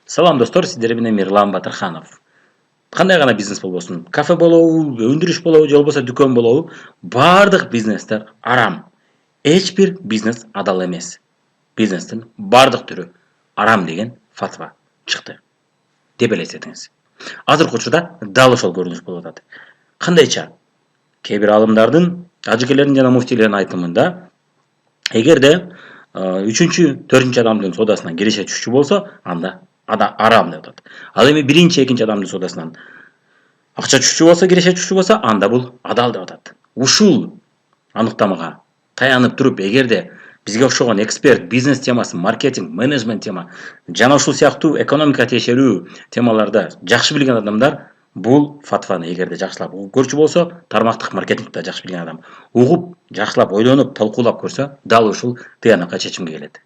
Салам достор, сиздер менен Мирлан Батырханов. Кандай гана бизнес болбосун, кафе болобу, өндүрүш болобу, же болбосо дүкөн болобу, бардык бизнестер арам. Эч бир бизнес адал эмес. Бизнестин бардык түрү арам деген фатва чыкты деп элестетиңиз. Азыркы учурда дал ошол көрүнүш болуп атат. Кандайча? Кээ бир алымдардын, ажыкелердин жана муфтийлердин айтымында, эгерде 3-4 адамдын соодасына киреше түшчү болсо, анда арам деп атат. Ал эми 1-2 адамдын соодасынан акча түшчү болсо, киреше түшчү болсо, анда бул адал деп атат. Ушул аныктамага таянып туруп, эгерде бизге окшогон эксперт, бизнес темасы, маркетинг, менеджмент тема жана ушул сыяктуу экономика тиешелүү темаларда жакшы билген адамдар бул фатваны эгерде жакшылап угуп көрчү болсо, тармактык маркетингди жакшы билген адам угуп, жакшылап ойлонуп, талкуулап көрсө, дал ушул тыянакка чечимге келет.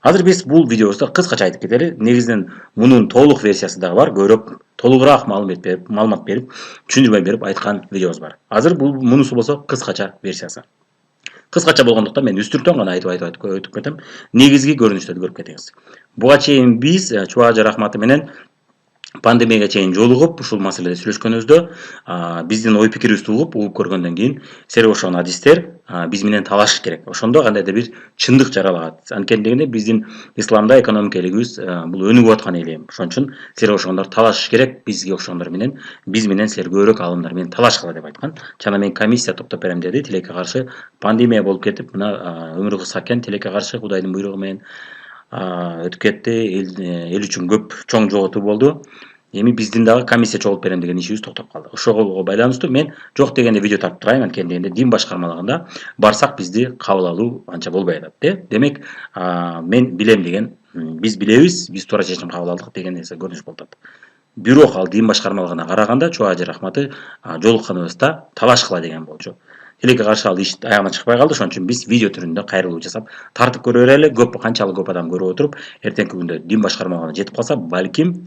Азыр биз бул видеобузда кыскача айтып кетели. Негизинен мунун толук версиясы дагы бар. Көрөп, толугураак маалымат берип, түшүндүрмө берип айткан видеобуз бар. Азыр бул мунусу болсо кыскача версиясы. Кыскача болгондуктан мен үстүртөн гана айтып өтүп кетем. Негизги көрүнүштөрдү көрүп кетиңиз. Буга чейин биз Чубак Ажы Рахматы менен пандемияга чейин жолугуп, ушул маселеде сүйлөшкөнүбүздө, биздин ой пикирибизди угуп көргөндөн кийин серик окшогон адистер биз менен талашыш керек. Ошондо кандайдыр бир чындык жаралагат. Анткени дегенде биздин исламда экономика элигибиз бул өнүгүп аткан элем. Ошон үчүн серик окшогондор талашыш керек. Бизге окшогондор менен, биз менен силер көбүрөөк алымдар менен талашкыла деп айткан. Жана мен комиссия топтоп берем деди. Тилекке каршы пандемия болуп кетип, мына өмүрү кыска экен, тилекке каршы Кудайдын буйругу менен өтүп кетти. Эл үчүн көп чоң жоготуу болду. Эми биздин дагы комиссия чогултуп берем деген ишибиз токтоп калды. Ошого байланыштуу мен жок дегенде видео тартып турайын, анткени дегенде дин башкармалыгында барсак бизди кабыл алуу анча болбой атат. Демек, мен билем деген, биз билебиз, биз туура чечим кабыл алдык деген нерсе көрүнүш болуп атат. Бирок ал дин башкармалыгына караганда Чубак Ажы Рахматы жолукканыбызда талашкыла деген болчу. Тилекке каршы ал иш аягына чыкпай калды. Ошон үчүн биз видео түрүндө кайрылуу жасап тартып көрө берели. Канчалык көп адам көрүп отуруп, эртеңки күндө дин башкармалыгына жетип калса, балким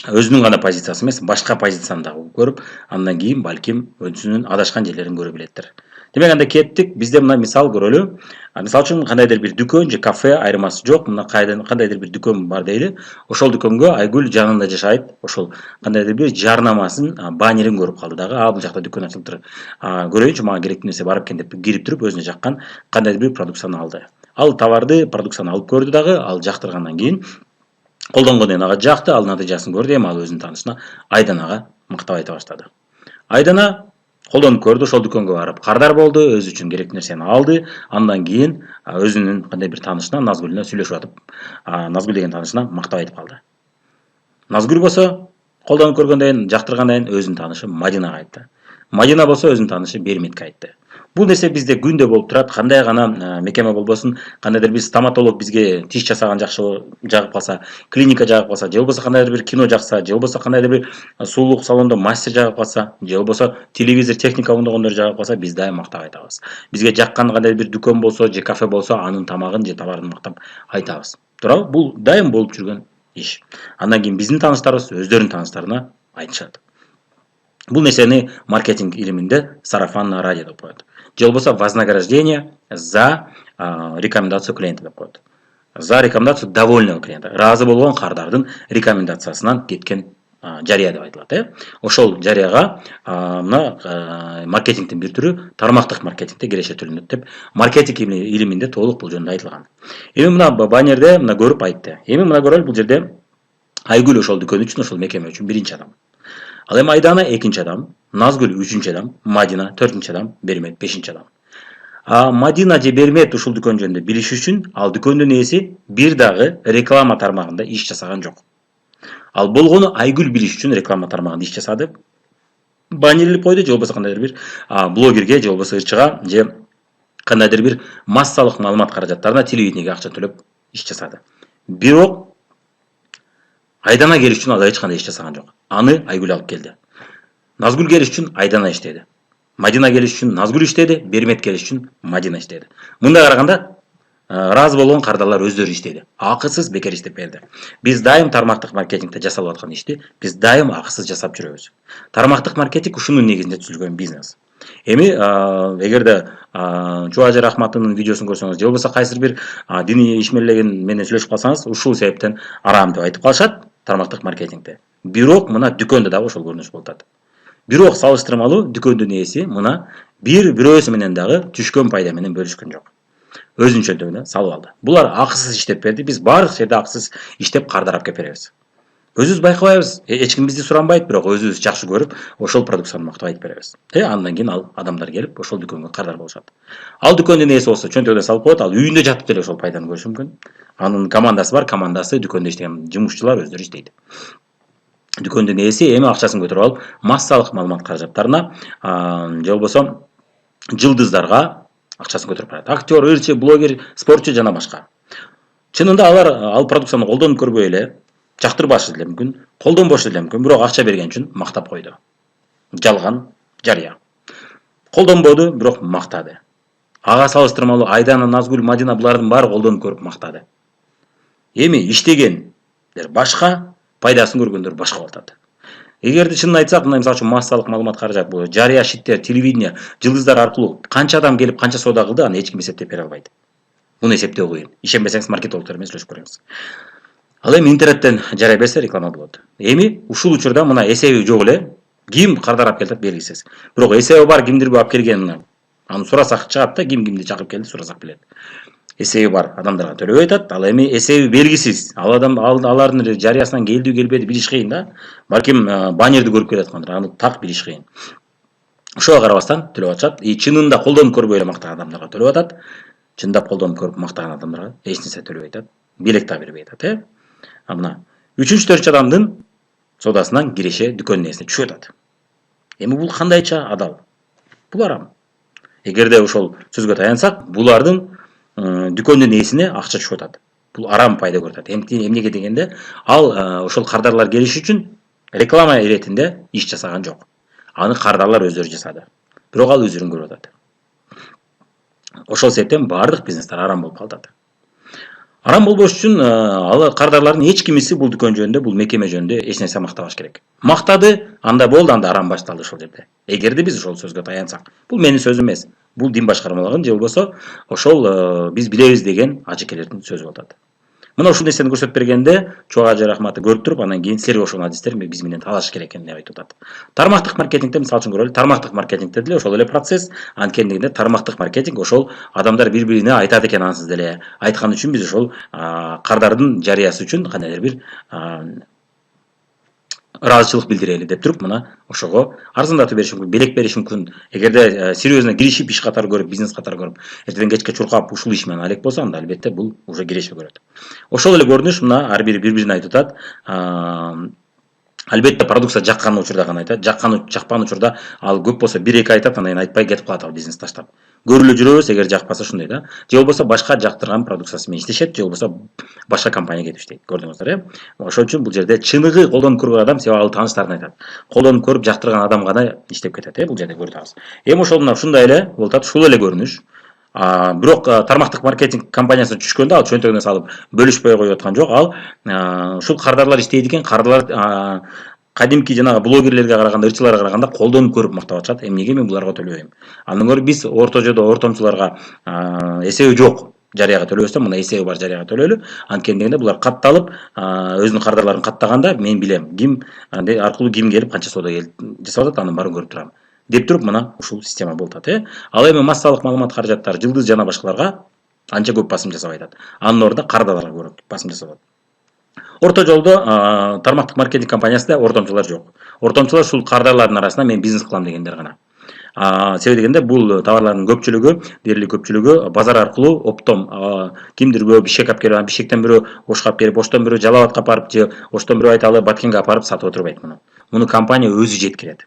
өзүнүн гана позициясы эмес, башка позицияны дагы көрүп, андан кийин балким өзүнүн адашкан жерлерин көрө билеттир. Демек, анда кеттик. Бизде мына мисал көрөлү. Мисалы үчүн кандайдыр бир дүкөн же кафе айырмасы жок. Мына кандайдыр бир дүкөн бар дейли. Ошол дүкөнгө Айгүл жанында жашайт. Ошол кандайдыр бир жарнамасын, баннерин көрүп калды дагы. Бул жакта дүкөн ачылыптыр. Көрөйүнчү, мага керектүү нерсе бар экен деп кирип туруп, өзүнө жаккан кандайдыр бир продукцияны алды. Ал товарды, продукцияны алып көрдү дагы. Ал жактыргандан кийин колдонгондон ага жакты, ал натыйжасын көрдү. Эми ал өзүнүн таанышына Айданага мактап айта баштады. Айдана колдонуп көрдү, ошол дүкөнгө барып кардар болду, өзү үчүн керектүү нерсени алды. Андан кийин өзүнүн кандай бир таанышына, Назгүлүнө сүйлөшүп атып, Назгүл деген таанышына мактап айтып калды. Назгүл болсо колдонуп көргөндөн кийин, жактыргандан кийин өзүнүн таанышы Мадинага айтты. Мадина болсо өзүнүн таанышы Берметке айтты. Бул нерсе бизде күндө болуп турат. Кандай гана мекеме болбосун, кандайдыр бир стоматолог бизге тиш жасаган жакшы жагып калса, клиника жагып калса, же болбосо кандайдыр бир кино жакса, же болбосо кандайдыр бир сулуулук салондо мастер жагып калса, же болбосо телевизор, техника оңдогондор жагып калса, биз дайым мактап айтабыз. Бизге жаккан кандайдыр бир дүкөн болсо же кафе болсо, анын тамагын же товарын мактап айтабыз. Туурабы? Бул дайым болуп жүргөн иш. Андан кийин биздин тааныштарыбыз өздөрүнүн тааныштарына айтышат. Бул нерсени маркетинг илиминде сарафанное радио деп коет. Же болбосо вознаграждение за рекомендацию клиента деп коет. За рекомендацию довольного клиента. Разы болгон кардардын рекомендациясынан кеткен жарыя деп айтылат. Ошол жарыяга мына маркетингдин бир түрү тармактык маркетингде киреше төлөнөт деп маркетинг илиминде толук бул жөнүндө айтылган. Эми мына баннерде мына көрүп айтты. Эми мына көрөлү, бул жерде Айгүл ошол дүкөн үчүн, ошол мекеме үчүн биринчи адам. Ал эми Айдана экинчи адам, Назгүл үчүнчү адам, Мадина төртүнчү адам, Бермет бешинчи адам. Мадина же Бермет ушул дүкөн жөнүндө билиш үчүн ал дүкөндүн ээси бир дагы реклама тармагында иш жасаган жок. Ал болгону Айгүл билиш үчүн реклама тармагында иш жасады. Баннерлеп койду, же болбосо кандайдыр бир блогерге, же болбосо ырчыга, же кандайдыр бир массалык маалымат каражаттарына, телевидениеге акча төлөп иш жасады. Бирок Айдана келиш үчүн ал эч кандай иш жасаган жок. Аны Айгүл алып келди. Назгүл келиш үчүн Айдана иштеди. Мадина келиш үчүн Назгүл иштеди, Бермет келиш үчүн Мадина иштеди. Мындай караганда разы болгон кардарлар өздөрү иштеди. Акысыз бекер иштеп берди. Биз дайым тармактык маркетингде жасалып аткан ишти биз дайым акысыз жасап жүрөбүз. Тармактык маркетинг ушунун негизинде түзүлгөн бизнес. Эми эгерде Чубажер Ахматовдун видеосун көрсөңүз же болбосо кайсыр бир диний ишмерлеген менен сүйлөшүп калсаңыз, ушул себептен арам деп айтып калышат тармактык маркетингде. Бирок мына дүкөндө дагы ошол көрүнүш болуп атат. Бирок салыштырмалуу дүкөндүн ээси мына бирөөсү менен дагы түшкөн пайда менен бөлүшкөн жок. Өзүнчө менен салып алды. Булар акысыз иштеп берди. Биз баардык жерде акысыз иштеп кардарап кеп беребиз. Өзүбүз байкабайбыз. Эч ким бизди суранбайт, бирок өзүбүз жакшы көрүп, ошол продукцияны мактап айтып беребиз. Андан кийин ал адамдар келип, ошол дүкөнгө кардар болушат. Ал дүкөндүн ээси болсо чөнтөгүнө салып коет, ал үйүндө жатып деле ошол пайданы көрүшү мүмкүн. Анын командасы бар, командасы дүкөндө иштеген жумушчулар өздөрү иштейт. Дүкөндүн ээси эми акчасын көтөрүп алып, массалык маалымат каражаттарына, же болбосо жылдыздарга акчасын көтөрүп барат. Актер, ырчы, блогер, спортчу жана башка. Чынында алар ал продукцияны колдонуп көрбөй эле, жактырбашы деле мүмкүн, колдонбошу деле мүмкүн, бирок акча берген үчүн мактап койду. Жалган жарыя. Колдонбоду, бирок мактады. Ага салыштырмалуу Айдана, Назгүл, Мадина булардын баары колдонуп көрүп мактады. Эми иштегендер башка, пайдасын көргөндөр башка болуп атат. Эгерде чынын айтсак, мына мисалы үчүн массалык маалымат каражат бул, жарыя шиттер, телевидение, жылдыздар аркылуу канча адам келип канча соода кылды, аны эч ким эсептеп бере албайт. Муну эсептөө кыйын. Ишенбесеңиз маркетологдор менен сүйлөшүп көрүңүз. Ал эми интернеттен жарай берсе реклама болот. Эми ушул учурда мына эсеби жок эле, ким кардарап келет белгисиз. Бирок эсеби бар кимдирби алып келгенин аны сурасак чыгат да, кимди чакырып келди сурасак билет. Эсеби бар адамдарга төлөбөй атат. Ал эми эсеби белгисиз. Ал адам алардын жарыясынан келди келбеди билиш кыйын да. Балким баннерди көрүп келаткандыр, аны так билиш кыйын. Ошого карабастан төлөп атышат. Чынында колдонуп көрбөй эле мактаган адамдарга төлөп атат. Чындап колдонуп көрүп мактаган адамдарга эч нерсе төлөбөй атат. Белек да бербей атат, Мына 3-4 адамдын соодасынан киреше дүкөндүн ээсине түшүп атат. Эми бул кандайча адал? Бул арам. Эгерде ошол сөзгө таянсак, булардын дүкөндүн ээсине акча түшүп атат. Бул арам пайда көрүп атат. Эмнеге дегенде, ал ошол кардарлар келиш үчүн реклама иретинде иш жасаган жок. Аны кардарлар өздөрү жасады. Бирок ал өзүрүн көрүп атат. Ошол себептен баардык бизнестер арам болуп калат. Арам болбош үчүн ал кардарлардын эч кимиси бул дүкөн жөнүндө, бул мекеме жөнүндө эч нерсе мактабаш керек. Мактады, анда болду, анда арам башталды ошол жерде. Эгерде биз ошол сөзгө таянсак, бул менин сөзүм эмес. Бул дин башкармалыгын же болбосо ошол биз билебиз деген ажекелердин сөзү болуп атат. Мына ушул нерсени көрсөтүп бергенде Чубажер Ахматов көрүп туруп, андан кийин силерге ошол адистер биз менен талашыш керек экенин айтып атат. Тармактык маркетингде мисалы үчүн көрөлү, тармактык маркетингде деле ошол эле процесс, анткени тармактык маркетинг ошол адамдар бири-бирине айтат экен ансыз деле. Айткан үчүн биз ошол кардардын жарыясы үчүн кандайдыр бир ыраазычылык билдирели деп туруп, мына ошого арзандатып бериш мүмкүн, белек бериш мүмкүн. Эгерде серьезно киришип, иш катары көрүп, бизнес катары көрүп, эртеден кечке чуркап ушул иш менен алек болсо, анда албетте бул уже кирешпей көрөт. Ошол эле көрүнүш мына ар бири бири-бирине айтып атат. Албетте продукция жаккан учурда гана айтат. Жакпаган учурда ал көп болсо 1-2 айтат, андан кийин айтпай кетип калат ал бизнес таштап. Көрүлө жүрөбүз, эгер жакпаса ушундай да. Же болбосо башка жактырган продукциясы менен иштешет, же болбосо башка компания кетип иштейт. Көрдүңүздөр, Ошол үчүн бул жерде чыныгы колдонуп көргөн адам, себеби ал тааныштарын айтат. Колдонуп көрүп жактырган адам гана иштеп кетет, бул жерде көрүп атабыз. Эми ошол мына ушундай эле болуп атат, ушул эле көрүнүш. Бирок тармактык маркетинг компаниясына түшкөндө ал чөнтөгүнө салып бөлүшпөй коюп аткан жок. Ал ушул кардарлар иштейт экен, кардарлар кадимки жанагы блогерлерге караганда, ырчыларга караганда колдонуп көрүп мактап атышат. Эмнеге мен буларга төлөбөйм? Андан көрө биз ортожодо ортомчуларга эсеби жок жарыяга төлөбөстөн мына эсеби бар жарыяга төлөйлү. Анткени дегенде булар катталып, өзүнүн кардарларын каттаганда мен билем, ким аркылуу ким келип канча соода жасап атат, анын баарын көрүп турам. Деп туруп мына ушул система болуп атат. Ал эми массалык маалымат каражаттары жылдыз жана башкаларга анча көп басым жасабай атат. Анын ордуна кардарларга көп басым жасап атат. Орто жолдо тармактык маркетинг компаниясында ортомчулар жок. Ортомчулар ушул кардарлардын арасында мен бизнес кылам дегендер гана. Себеби дегенде бул товарлардын көпчүлүгү, дээрлик көпчүлүгү базар аркылуу оптом кимдир бирөө бишкек алып келип, бишкектен бирөө Ошко алып келип, Оштон бирөө Жалал Абадка апарып, же Оштон бирөө айталы Баткенге апарып сатып отурбайт муну. Муну компания өзү жеткирет.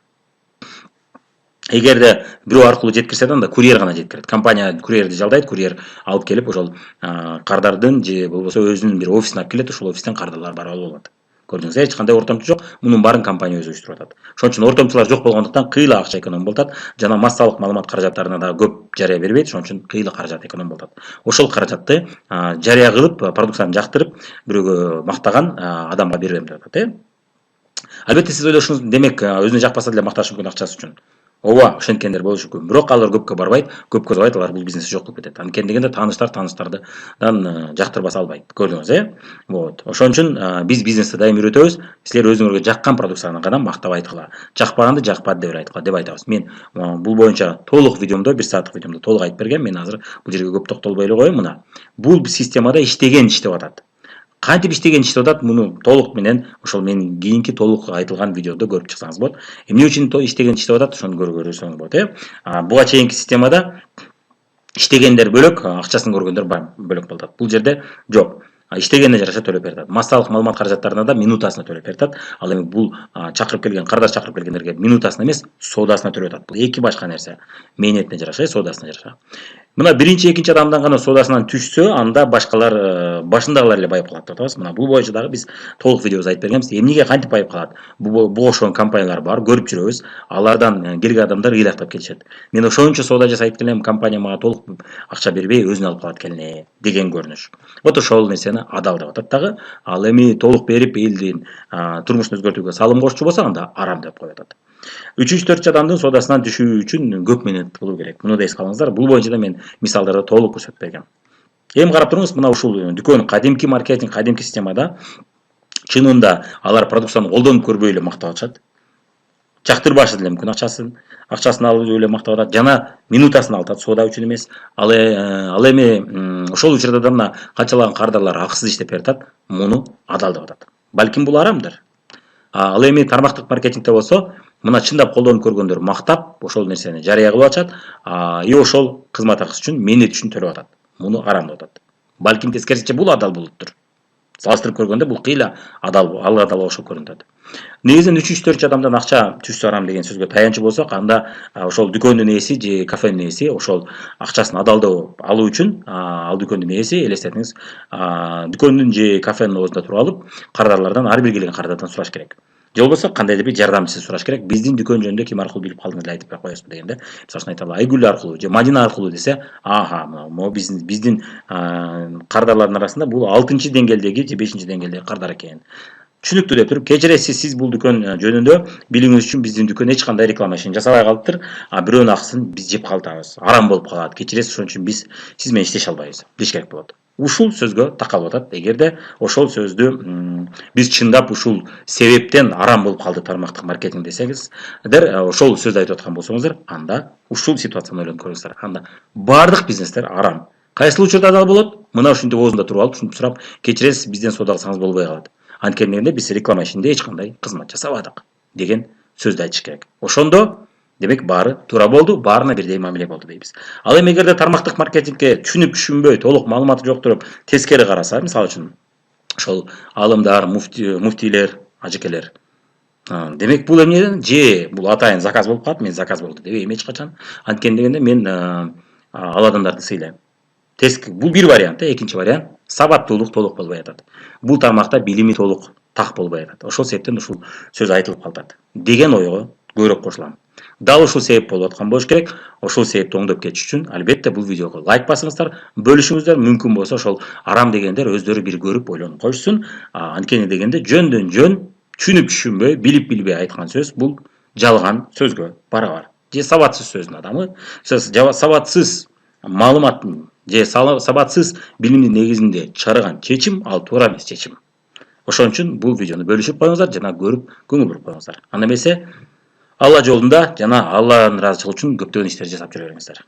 Эгерде бирөө аркылуу жеткирсе да, анда курьер гана жеткирет. Компания курьерди жалдайт, курьер алып келип ошол кардардын же болбосо өзүнүн бир офисине алып келет, ошол офистен кардарлар барып алып алат. Көрдүңүз, эч кандай ортомчу жок. Мунун баарын компания өзү уюштуруп атат. Ошон үчүн ортомчулар жок болгондуктан кыйла акча эконом болуп атат. Жана массалык маалымат каражаттарына да көп жарыя бербейт, ошон үчүн кыйла каражат эконом болуп атат. Ошол каражатты жарыя кылып, продукцияны жактырып, бирөөгө мактаган адамга берем деп атат. Албетте сиз ойлошуңуз, демек өзүнө жакпаса деле макташы мүмкүн акчасы үчүн. Ооба, ошенткендер болушу мүмкүн. Бирок алар көпкө барбайт, көп козгобайт, алар бул бизнести жок кылып кетет. Анткени дегенде тааныштардан жактырбаса албайт. Көрдүңүз, Вот. Ошон үчүн биз бизнести дайым үйрөтөбүз. Силер өзүңөргө жаккан продукцияны гана мактап айткыла. Жакпаганды жакпады деп айтабыз. Мен бул боюнча толук видеомдо, 1 сааттык видеомдо толук айтып бергем. Мен азыр бул жерге көп токтолбой эле коеюн. Мына бул системада иштеген иштеп атат. Кантип иштеген иштеп атат, муну толук менен ошол менин кийинки толук айтылган видеодо көрүп чыксаңыз болот. Эмне үчүн иштеген иштеп атат, ошону көрсөңүз болот, Буга чейинки системада иштегендер бөлөк, акчасын көргөндөр бөлөк болуп атат. Бул жерде жок. Иштегенине жараша төлөп берет. Массалык маалымат каражаттарына да минутасына төлөп берет. Ал эми бул чакырып келген, кардаш чакырып келгендерге минутасына эмес, соодасына төлөп атат. Бул эки башка нерсе. Мээнетине жараша, соодасына жараша. Мына биринчи, экинчи адамдан гана соодасынан түшсө, анда башкалар башындагылар эле байып калат деп атабыз. Мына бул боюнча дагы биз толук видеобуз айтып бергенбиз. Эмнеге кантип байып калат? Буга окшогон компаниялар бар, көрүп жүрөбүз. Алардан келген адамдар ыйлактап келишет. Мен ошончо соода жасайт келем, компания мага толук акча бербей өзүн алып калат келне деген көрүнүш. Вот ошол нерсени адал деп атат дагы. Ал эми толук берип элдин турмушун өзгөртүүгө салым кошчу болсо, анда арам деп коюп атат. 3-4 адамдын соодасынан түшүү үчүн көп менет кылуу керек. Муну да эске алыңыздар. Бул боюнча да мен мисалдарды толук көрсөтүп бергем. Эми карап туруңуз, мына ушул дүкөн кадимки маркетинг, кадимки системада чынында алар продукцияны колдонуп көрбөй эле мактап атышат. Жактырбашы деле мүмкүн акчасын алып эле мактап атат. Жана минутасын алып атат, соода үчүн эмес. Ал эми ошол учурда да мына канчалаган кардарлар акысыз иштеп бератат. Муну адал деп атат. Балким бул арамдыр. Ал эми тармактык маркетингде болсо, мына чындап колдонуп көргөндөр мактап ошол нерсени жарыя кылып атышат, и ошол кызмат акысы үчүн, мээнет үчүн төлөп атат. Муну арам деп атат. Балким тескерисинче бул адал болуптур. Салыштырып көргөндө бул кыйла адал окшоп көрүнүп атат. Негизинен 3-4 адамдан акча түшсө арам деген сөзгө таянчу болсок, анда ошол дүкөндүн ээси же кафенин ээси ошол акчасын адалдоо алуу үчүн, ал дүкөндүн ээси, элестетиңиз, дүкөндүн же кафенин оозунда туруп алып, кардарлардан, ар бир келген кардардан сураш керек. Же болбосо кандайдыр бир жардамчысын сураш керек. Биздин дүкөн жөнүндө ким аркылуу билип калдыңыз эле айтып коесузбу дегенде, мисалы үчүн айталы, Айгүл аркылуу же Мадина аркылуу десе, могу биздин кардарлардын арасында бул 6-чы деңгээлдеги же 5-чи деңгээлдеги кардар экен. Түшүнүктүү деп туруп, кечиресиз, сиз бул дүкөн жөнүндө билүүңүз үчүн биздин дүкөн эч кандай реклама ишин жасабай калыптыр. Бирөөнүн акысын биз жеп калтабыз. Арам болуп калат. Кечиресиз, ошон үчүн биз сиз менен иштеше албайбыз деш керек болот. Ушул сөзгө такалып атат. Эгерде ошол сөздү биз чындап ушул себептен арам болуп калды тармактык маркетинг десеңиздер, ошол сөздү айтып аткан болсоңуздар, анда ушул ситуацияны ойлонуп көрүңүздөр. Анда бардык бизнестер арам. Кайсыл учурда адал болот? Мына ушинтип оозунда туруп алып, ушинтип сурап, кечиресиз, бизден соода кылсаңыз болбой калат. Анткени дегенде биз реклама ишинде эч кандай кызмат жасабадык деген сөздү айтыш керек. Ошондо демек баары туура болду, баарына бирдей мамиле болду дейбиз. Ал эми эгерде тармактык маркетингге түшүнүп-түшүнбөй, толук маалыматы жок туруп, тескери караса, мисалы үчүн ошол алымдар, муфтийлер, ажекелер, демек бул эмнеден же бул атайын заказ болуп калат, мен заказ болду дебейм эч качан. Анткени дегенде мен ал адамдарды сыйлайм. Бул бир вариант, экинчи вариант сабаттуулук толук болбой атат. Бул тармакта билими толук так болбой атат. Ошол себептен ушул сөз айтылып калат деген ойго көбүрөөк кошулам. Дал ушул себеп болуп аткан болуш керек. Ошол себепти оңдоп кетиш үчүн албетте бул видеого лайк басыңыздар, бөлүшүңүздөр, мүмкүн болсо ошол арам дегендер өздөрү бир көрүп ойлонуп койушсун. Анткени дегенде жөндөн жөн түшүнүп-түшүнбөй, билип-билбей айткан сөз бул жалган сөзгө барабар. Же сабатсыз сөздүн адамы, сабатсыз маалыматтын же сабатсыз билимдин негизинде чыгарган чечим ал туура эмес чечим. Ошон үчүн бул видеону бөлүшүп коюңуздар жана көрүп көңүл буруп коюңуздар. Анда эмесе Алла жолунда жана Алланын ыраазычылыгы үчүн көптөгөн иштерди жасап жүрө бериңиздер.